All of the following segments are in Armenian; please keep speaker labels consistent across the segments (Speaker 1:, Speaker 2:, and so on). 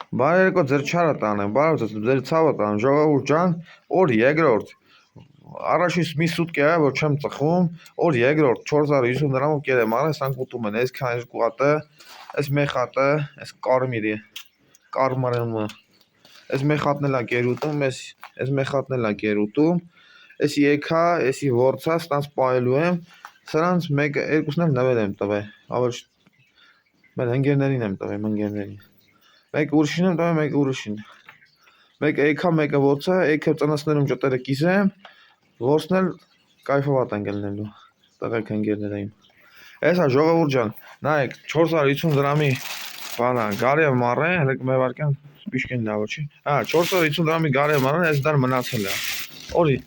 Speaker 1: Բարերեկո ձեր չարը տանեմ, բարև ձեր ցավը տանեմ, ժողովուրդ ջան, օր երկրորդ։ Առաջից մի սուտկի է, որ չեմ ծխում, օր երկրորդ 450 դրամով կերեմ արել, սրանք ուտում են, այսքան երկու հատը, այս մեկ հատը, այս կարմիրը, այս մեկ հատն էլ ա կերուտում, այս մեկ հատն էլ ա կերուտում, այս եկա, այսի որցա, ստանց պայելու եմ, սրանց մեկը երկուսն էլ նվել եմ տվել, ավեր մեր ընկերներին եմ տվել, ընկերներին։ Մեկ ուրիշին եմ տվել, մեկ ուրիշին։ Մեկը եկա, մեկը ոցը, եկը ծնասներում ճտերը կիսեմ, ոցն էլ կայֆովատ են գլնելու, տղեկ ընկերները իմ։ Էսա ժողովուրդ ջան, նայեք 450 դրամի բանա, գարի եմ առել, հենց մի վարքան պիշկին լավ չի։ 450 դրամի գարի եմ առել, այս դար մնացել է։ Օրի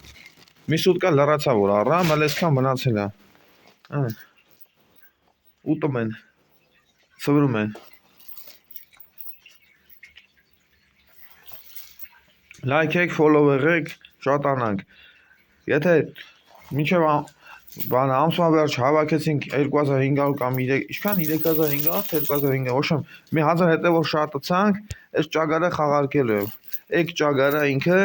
Speaker 1: մի սուտկա լրացա որ առամ, այլ այսքան մնացել է։ Ուտում են, ծվրում են։ Լայքեք, ֆոլովերեք, շատանանք։ Եթե մինչև բան ամսվա վերջ հավաքեցինք 2500 կամ 3, ինչքան 3500, 2500, ոչմ, մի 1000 հետևող շատացանք, այս ճագարը խաղարկելու եմ։ Այդ ճագարը ինքը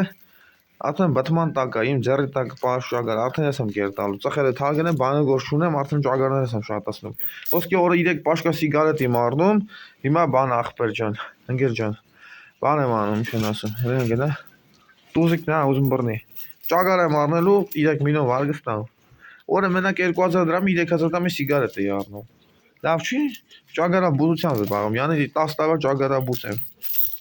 Speaker 1: արդեն բթման տակ է, իմ ձեռի տակ պաշ ճագար, արդեն ես եմ կերտալու։ Ծխերը թարգն եմ, բանը գործ չունեմ, արդեն ճագարներ եմ շատացնում։ Ոսկե օրը 3 պաշկա սիգարետ եմ առնում, հիմա բան ախպեր ջան, ընկեր ջան։ Բան եմ անում, ինչ են ասում, հենց գնա։ Տուզիկն է ուզում բռնի։ Ճագար եմ առնելու 3 միլիոն վարգստան։ Օրը մենակ 2000 դրամի 3000 դրամի սիգարետ էի առնում։ Լավ չի։ Ճագարա բուծությամբ եմ աղում, յանի 10 տարվա ճագարա բուծ եմ։